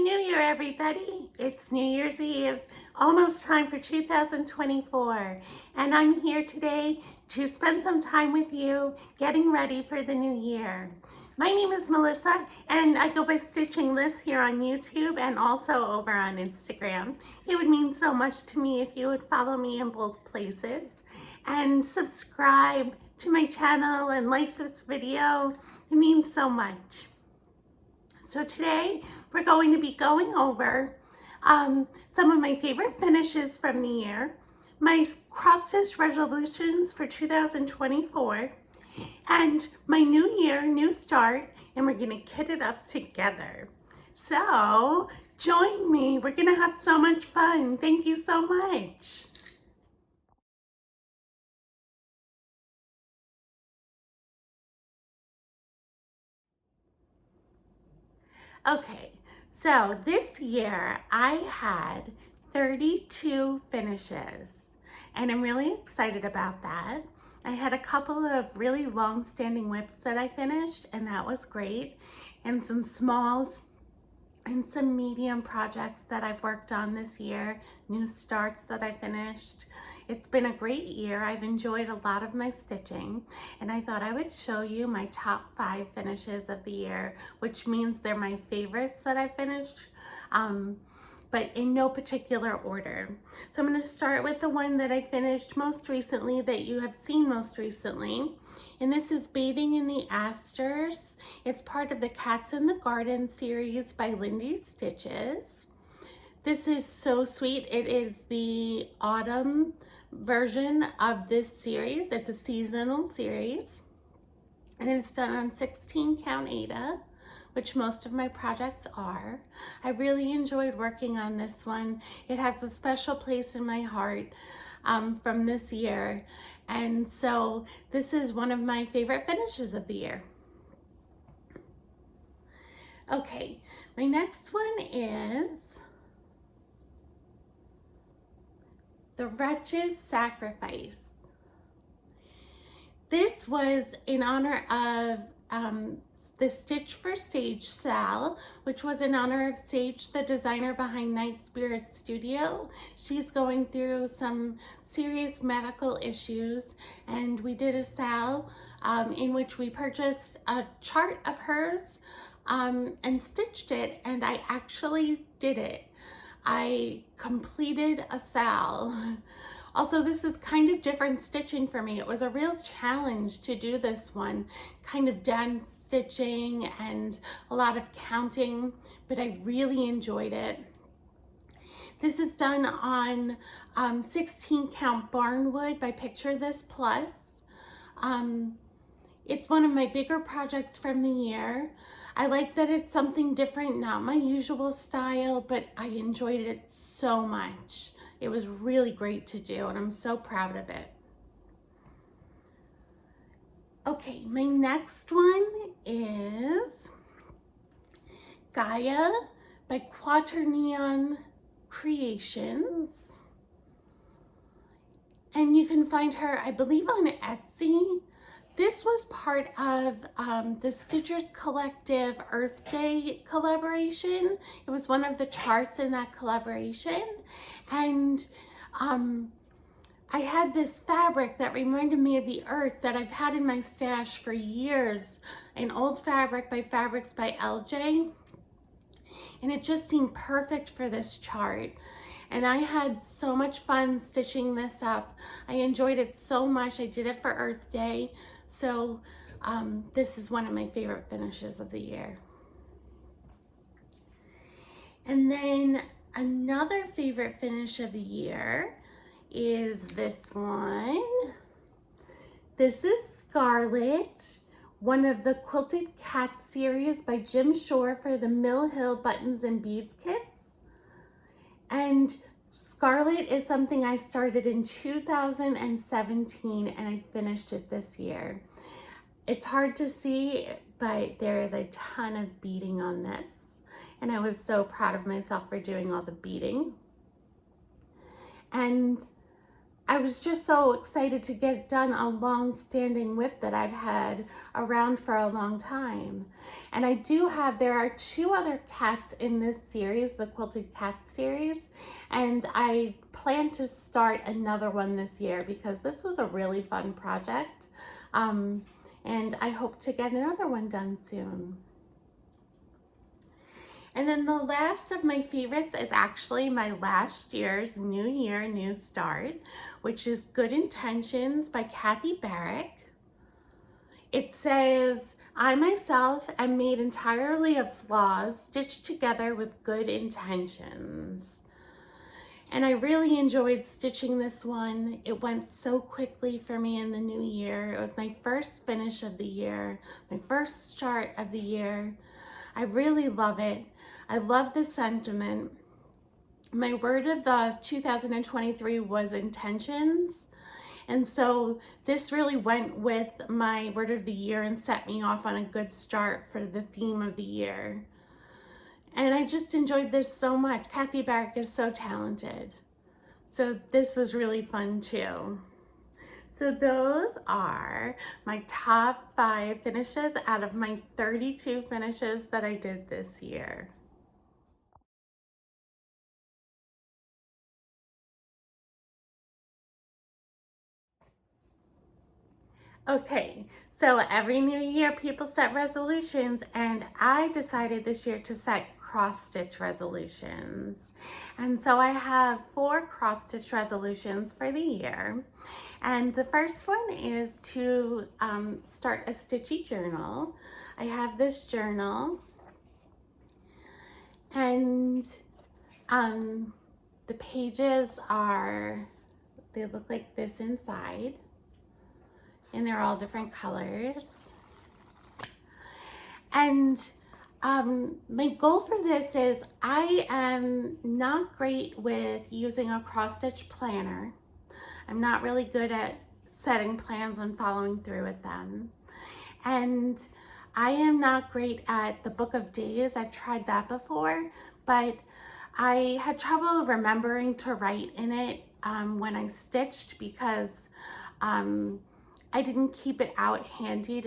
New Year, everybody. It's New Year's Eve, almost time for 2024. And I'm here today to spend some time with you getting ready for the new year. My name is Melissa, and I go by Stitching Liz here on YouTube and also over on Instagram. It would mean so much to me if you would follow me in both places and subscribe to my channel and like this video. It means so much. So today we're going to be going over some of my favorite finishes from the year, my cross-stitch resolutions for 2024, and my new year, new start, and we're gonna kit it up together. So join me, we're gonna have so much fun. Thank you so much. Okay, so this year I had 32 finishes, and I'm really excited about that. I had a couple of really long-standing whips that I finished, and that was great, and some smalls and some medium projects that I've worked on this year, new starts that I finished. It's been a great year. I've enjoyed a lot of my stitching, and I thought I would show you my top 5 finishes of the year, which means they're my favorites that I finished, but in no particular order. So I'm going to start with the one that I finished most recently, that you have seen most recently. And this is Bathing in the Asters. It's part of the Cats in the Garden series by Lindy Stitches. This is so sweet. It is the autumn version of this series. It's a seasonal series. And it's done on 16 count Aida, which most of my projects are. I really enjoyed working on this one. It has a special place in my heart from this year. And so this is one of my favorite finishes of the year. Okay, my next one is The Wretch's Sacrifice. This was in honor of the Stitch for Sage Sal, which was in honor of Sage, the designer behind Night Spirit Studio. She's going through some serious medical issues, and we did a sal in which we purchased a chart of hers and stitched it, and I actually did it. I completed a sal. Also, this is kind of different stitching for me. It was a real challenge to do this one, kind of dense stitching and a lot of counting, but I really enjoyed it. This is done on 16 count barnwood by Picture This Plus. It's one of my bigger projects from the year. I like that it's something different, not my usual style, but I enjoyed it so much. It was really great to do, and I'm so proud of it. Okay, my next one is Gaia by Quaternion Creations. And you can find her, I believe, on Etsy. This was part of the Stitchers Collective Earth Day collaboration. It was one of the charts in that collaboration. And I had this fabric that reminded me of the earth that I've had in my stash for years, an old fabric by Fabrics by LJ, and it just seemed perfect for this chart. And I had so much fun stitching this up. I enjoyed it so much. I did it for Earth Day, so this is one of my favorite finishes of the year. And then another favorite finish of the year is this one. This is Scarlet, one of the Quilted Cat series by Jim Shore for the Mill Hill Buttons and Beads kits. And Scarlet is something I started in 2017 and I finished it this year. It's hard to see, but there is a ton of beading on this. And I was so proud of myself for doing all the beading. And I was just so excited to get done a long-standing whip that I've had around for a long time. And I do have, there are 2 other cats in this series, the Quilted Cat series, and I plan to start another one this year because this was a really fun project. And I hope to get another one done soon. And then the last of my favorites is actually my last year's New Year, New Start, which is Good Intentions by Kathy Barrick. It says, I myself am made entirely of flaws stitched together with good intentions. And I really enjoyed stitching this one. It went so quickly for me in the new year. It was my first finish of the year, my first start of the year. I really love it. I love the sentiment. My word of the 2023 was intentions. And so this really went with my word of the year and set me off on a good start for the theme of the year. And I just enjoyed this so much. Kathy Barrick is so talented. So this was really fun too. So those are my top 5 finishes out of my 32 finishes that I did this year. Okay, so every new year people set resolutions, and I decided this year to set cross stitch resolutions. And so I have 4 cross stitch resolutions for the year. And the first one is to start a stitchy journal. I have this journal, and the pages they look like this inside, and they're all different colors. And my goal for this is I am not great with using a cross stitch planner. I'm not really good at setting plans and following through with them. And I am not great at the book of days. I've tried that before, but I had trouble remembering to write in it when I stitched because I didn't keep it out handy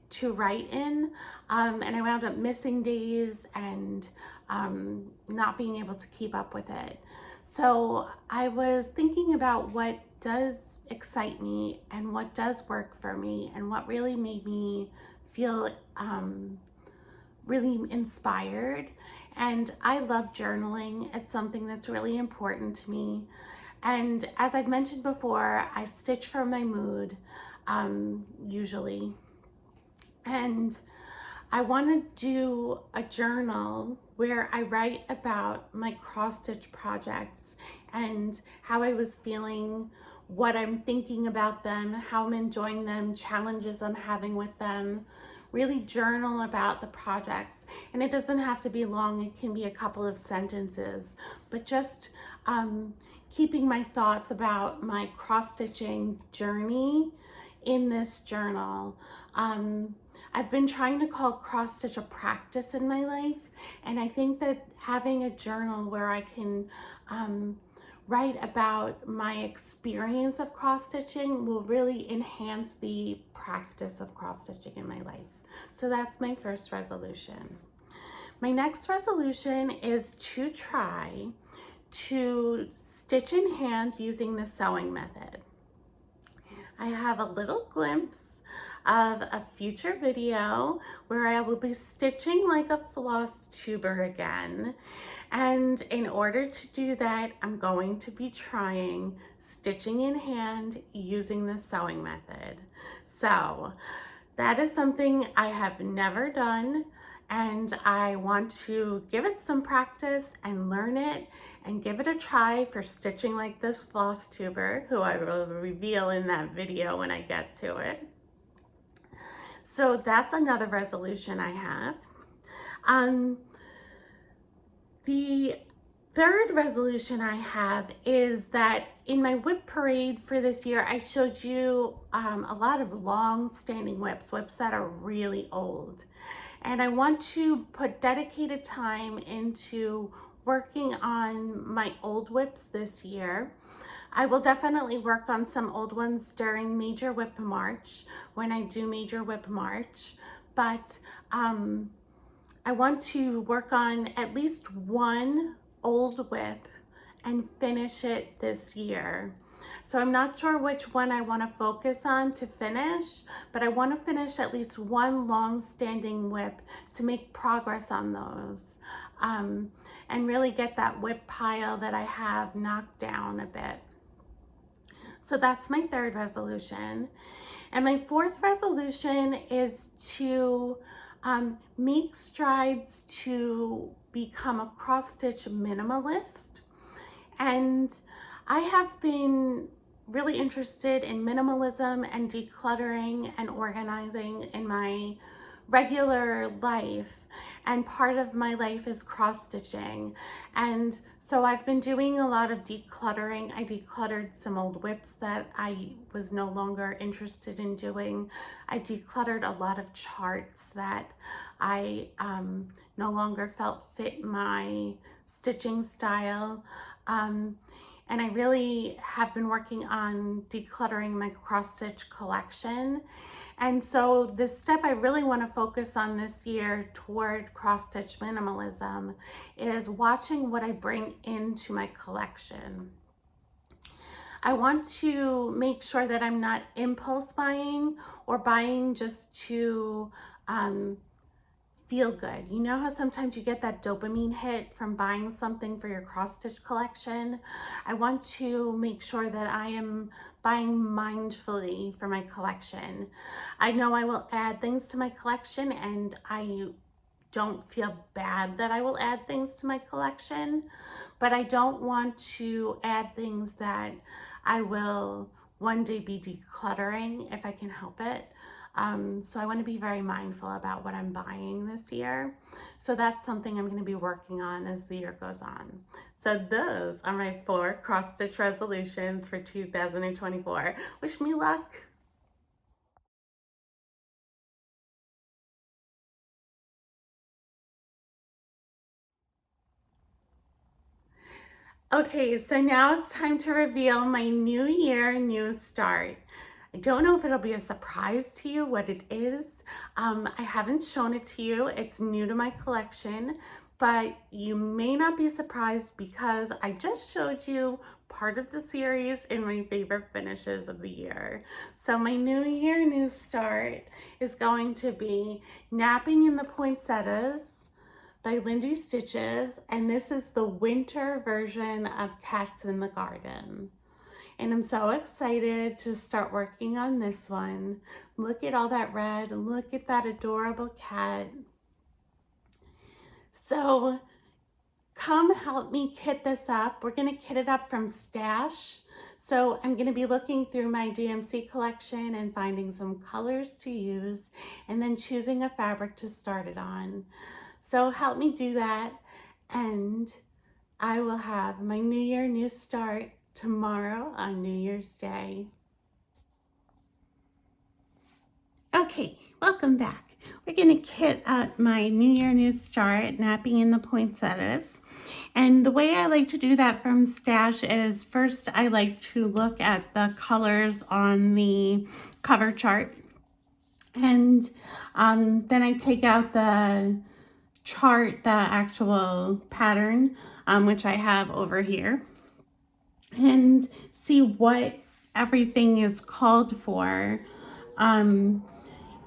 to write in, and I wound up missing days and not being able to keep up with it. So I was thinking about what does excite me and what does work for me and what really made me feel really inspired. And I love journaling. It's something that's really important to me. And as I've mentioned before, I stitch for my mood, usually. And I want to do a journal where I write about my cross stitch projects and how I was feeling, what I'm thinking about them, how I'm enjoying them, challenges I'm having with them. Really journal about the projects. And it doesn't have to be long, it can be a couple of sentences, but just keeping my thoughts about my cross stitching journey in this journal. I've been trying to call cross stitch a practice in my life, and I think that having a journal where I can write about my experience of cross stitching will really enhance the practice of cross stitching in my life. So that's my first resolution. My next resolution is to try to stitch in hand using the sewing method. I have a little glimpse of a future video where I will be stitching like a floss tuber again. And in order to do that, I'm going to be trying stitching in hand using the sewing method. So that is something I have never done, and I want to give it some practice and learn it and give it a try for stitching like this floss tuber, who I will reveal in that video when I get to it. So that's another resolution I have. The third resolution I have is that in my whip parade for this year, I showed you a lot of long-standing whips that are really old. And I want to put dedicated time into working on my old whips this year. I will definitely work on some old ones during Major Whip March, when I do Major Whip March, but I want to work on at least one old whip and finish it this year. So I'm not sure which one I want to focus on to finish, but I want to finish at least one long-standing whip to make progress on those, and really get that whip pile that I have knocked down a bit. So that's my third resolution. And my fourth resolution is to make strides to become a cross-stitch minimalist. And I have been really interested in minimalism and decluttering and organizing in my regular life, and part of my life is cross-stitching. And so I've been doing a lot of decluttering. I decluttered some old whips that I was no longer interested in doing. I decluttered a lot of charts that I no longer felt fit my stitching style. And I really have been working on decluttering my cross-stitch collection. And so the step I really want to focus on this year toward cross-stitch minimalism is watching what I bring into my collection. I want to make sure that I'm not impulse buying or buying just to feel good. You know how sometimes you get that dopamine hit from buying something for your cross-stitch collection? I want to make sure that I am buying mindfully for my collection. I know I will add things to my collection, and I don't feel bad that I will add things to my collection, but I don't want to add things that I will one day be decluttering if I can help it. So I want to be very mindful about what I'm buying this year. So that's something I'm going to be working on as the year goes on. So those are my 4 cross-stitch resolutions for 2024. Wish me luck. Okay, so now it's time to reveal my new year, new start. I don't know if it'll be a surprise to you what it is. I haven't shown it to you. It's new to my collection, but you may not be surprised because I just showed you part of the series in my favorite finishes of the year. So my new year, new start is going to be napping in the poinsettias by Lindy Stitches, and this is the winter version of Cats in the Garden. And I'm so excited to start working on this one. Look at all that red, look at that adorable cat. So come help me kit this up. We're gonna kit it up from stash. So I'm gonna be looking through my DMC collection and finding some colors to use, and then choosing a fabric to start it on. So help me do that, and I will have my new year, new start tomorrow on New Year's Day. Okay, welcome back. We're gonna kit up my new year, new start, napping in the poinsettias. And the way I like to do that from stash is first I like to look at the colors on the cover chart. And then I take out the chart, the actual pattern, which I have over here, and see what everything is called for.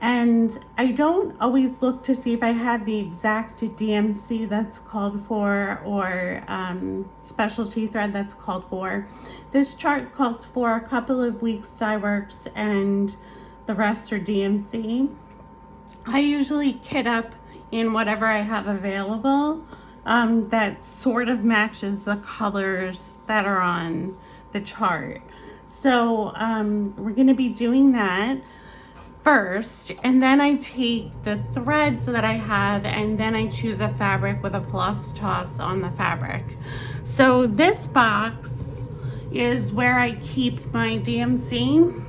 And I don't always look to see if I have the exact DMC that's called for, or specialty thread that's called for. This chart calls for a couple of weeks dye works and the rest are DMC. I usually kit up in whatever I have available that sort of matches the colors that are on the chart. So we're going to be doing that first, and then I take the threads that I have and then I choose a fabric with a floss toss on the fabric. So this box is where I keep my DMC,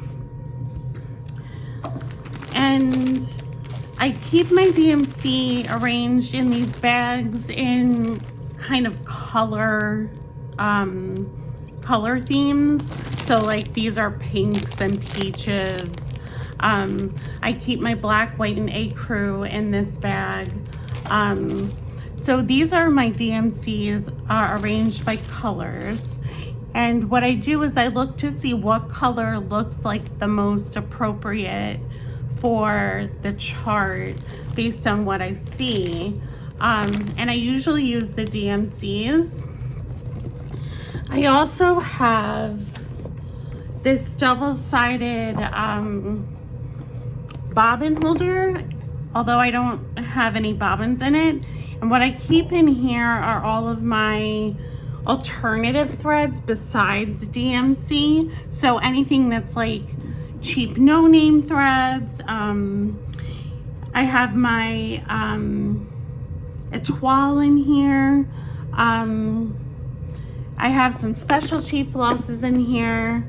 and I keep my DMC arranged in these bags in kind of color color themes. So like these are pinks and peaches. I keep my black, white, and ecru in this bag. So these are my DMCs arranged by colors. And what I do is I look to see what color looks like the most appropriate for the chart based on what I see. And I usually use the DMCs. I also have this double-sided bobbin holder, although I don't have any bobbins in it. And what I keep in here are all of my alternative threads besides DMC. So anything that's like cheap no-name threads. I have my Etoile in here. I have some specialty flosses in here.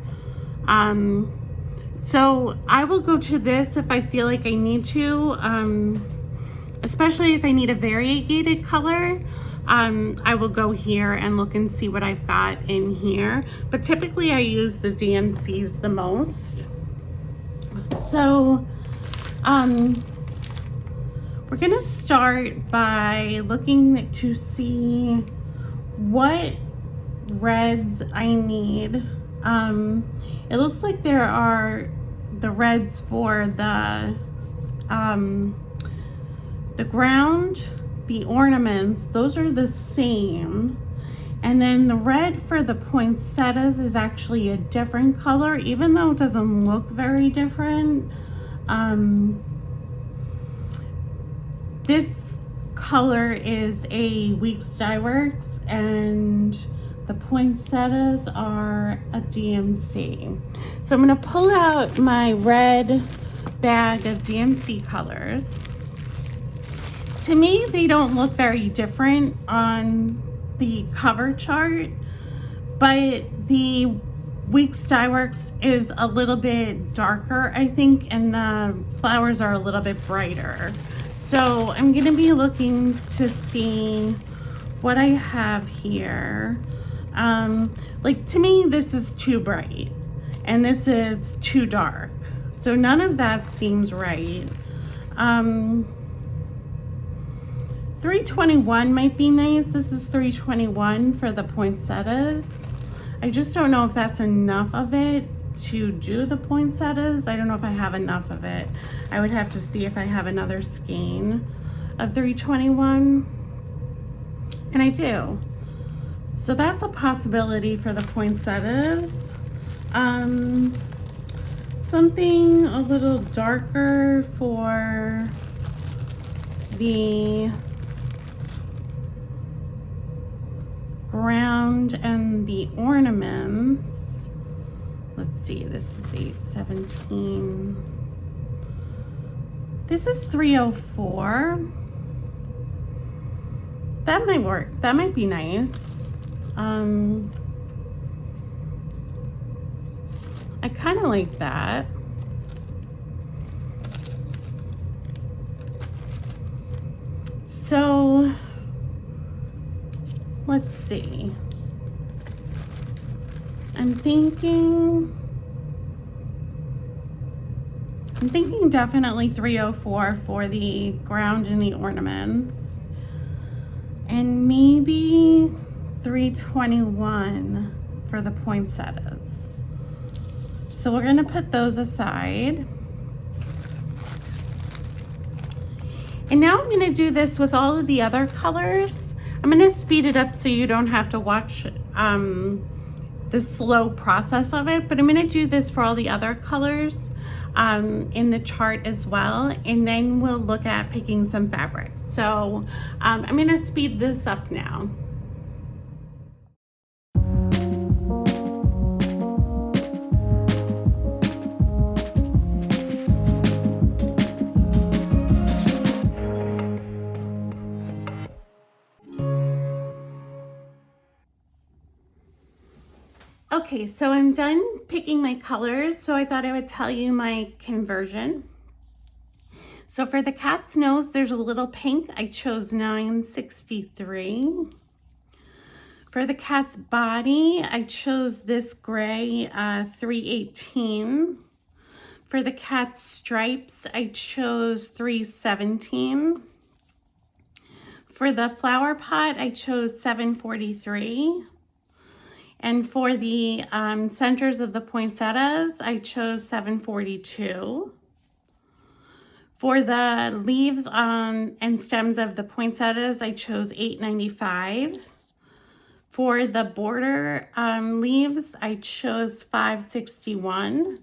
So I will go to this if I feel like I need to, especially if I need a variegated color. I will go here and look and see what I've got in here. But typically I use the DMCs the most. So we're gonna start by looking to see what reds I need. It looks like there are the reds for the ground, the ornaments, those are the same. And then the red for the poinsettias is actually a different color, even though it doesn't look very different. This color is a Weeks Dye Works, and the poinsettias are a DMC. So I'm going to pull out my red bag of DMC colors. To me, they don't look very different on the cover chart, but the Weeks Dye Works is a little bit darker, I think, and the flowers are a little bit brighter. So I'm going to be looking to see what I have here. Like, to me, this is too bright and this is too dark. So none of that seems right. 321 might be nice. This is 321 for the poinsettias. I just don't know if that's enough of it to do the poinsettias. I don't know if I have enough of it. I would have to see if I have another skein of 321. And I do. So that's a possibility for the poinsettias. Something a little darker for the ground and the ornaments. Let's see, this is 817. This is 304. That might work. That might be nice. I kind of like that. So let's see. I'm thinking definitely 304 for the ground and the ornaments, and maybe 321 for the poinsettias. So we're gonna put those aside. And now I'm gonna do this with all of the other colors. I'm gonna speed it up so you don't have to watch the slow process of it, but I'm gonna do this for all the other colors in the chart as well, and then we'll look at picking some fabrics. So I'm gonna speed this up now. Okay, so I'm done picking my colors, so I thought I would tell you my conversion. So for the cat's nose, there's a little pink. I chose 963. For the cat's body, I chose this gray 318. For the cat's stripes, I chose 317. For the flower pot, I chose 743. And for the centers of the poinsettias, I chose 742. For the leaves and stems of the poinsettias, I chose 895. For the border leaves, I chose 561.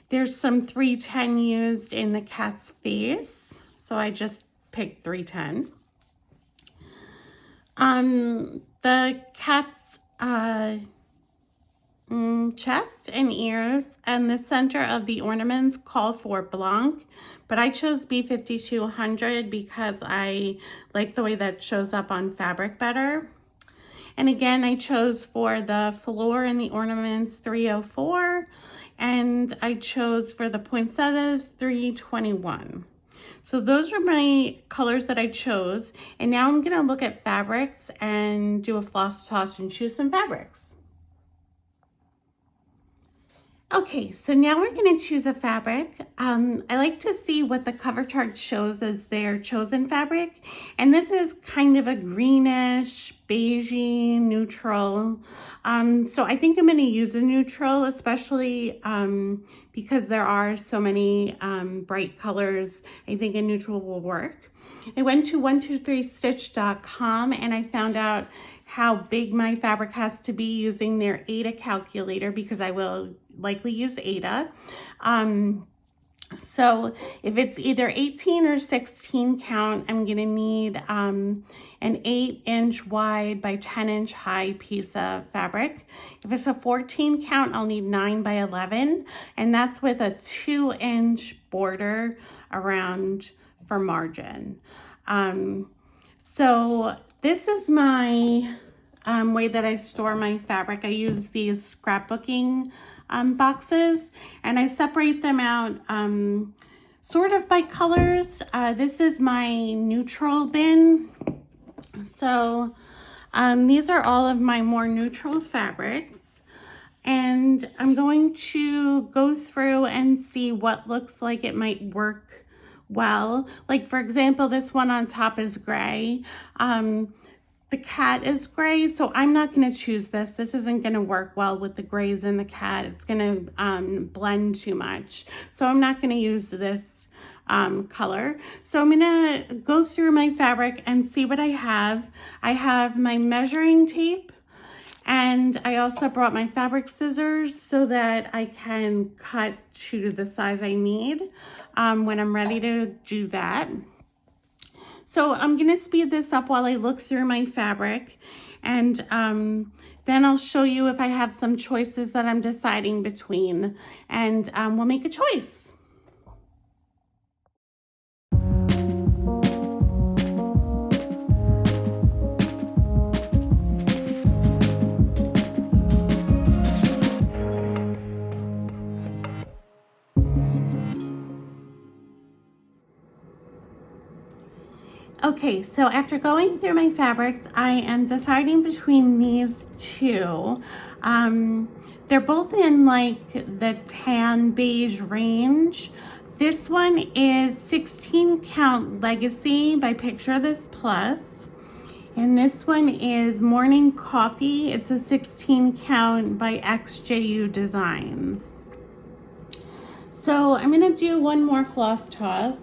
There's some 310 used in the cat's face, so I just picked 310. The cat's chest and ears and the center of the ornaments call for blanc, but I chose B5200 because I like the way that shows up on fabric better. And again, I chose for the floor and the ornaments 304, and I chose for the poinsettias 321. So those are my colors that I chose. And now I'm gonna look at fabrics and do a floss toss and choose some fabrics. Okay, so now we're going to choose a fabric. I like to see what the cover chart shows as their chosen fabric. And this is kind of a greenish, beigey, neutral. So I think I'm going to use a neutral, especially because there are so many bright colors. I think a neutral will work. I went to 123stitch.com and I found out how big my fabric has to be using their Ada calculator because I will likely use Ada. So if it's either 18 or 16 count, I'm gonna need an 8-inch wide by 10-inch high piece of fabric. If it's a 14 count, I'll need 9 by 11, and that's with a 2-inch border around for margin. So this is my way that I store my fabric. I use these scrapbooking boxes, and I separate them out sort of by colors. This is my neutral bin. So these are all of my more neutral fabrics, and I'm going to go through and see what looks like it might work well. Like for example, this one on top is gray. The cat is gray, so I'm not going to choose this. This isn't going to work well with the grays and the cat. It's going to blend too much. So I'm not going to use this color. So I'm going to go through my fabric and see what I have. I have my measuring tape, and I also brought my fabric scissors so that I can cut to the size I need when I'm ready to do that. So I'm going to speed this up while I look through my fabric, and then I'll show you if I have some choices that I'm deciding between, and we'll make a choice. Okay, so after going through my fabrics, I am deciding between these two. They're both in like the tan beige range. This one is 16 count Legacy by Picture This Plus. And this one is Morning Coffee. It's a 16 count by XJU Designs. So I'm gonna do one more floss toss.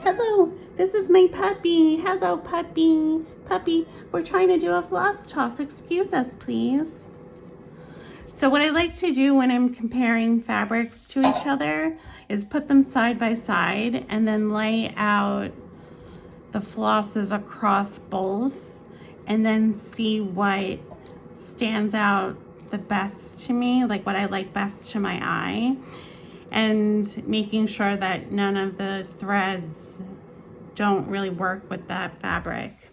Hello, this is my puppy. Hello, puppy. Puppy, we're trying to do a floss toss. Excuse us, please. So what I like to do when I'm comparing fabrics to each other is put them side by side and then lay out the flosses across both and then see what stands out the best to me, like what I like best to my eye, and making sure that none of the threads don't really work with that fabric.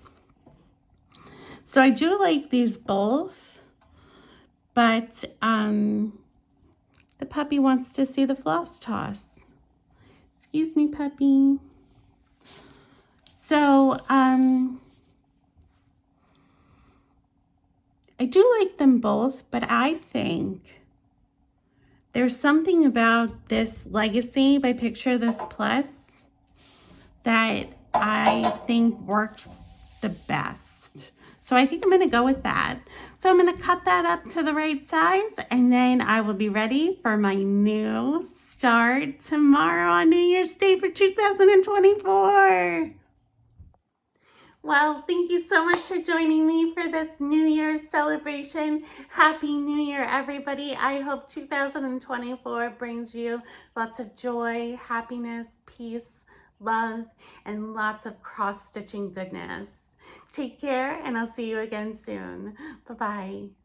So I do like these both, but the puppy wants to see the floss toss. Excuse me, puppy. So I I do like them both, but I think there's something about this Legacy by Picture This Plus that I think works the best. So I think I'm gonna go with that. So I'm gonna cut that up to the right size, and then I will be ready for my new start tomorrow on New Year's Day for 2024. Well, thank you so much for joining me for this New Year's celebration. Happy New Year, everybody. I hope 2024 brings you lots of joy, happiness, peace, love, and lots of cross-stitching goodness. Take care, and I'll see you again soon. Bye-bye.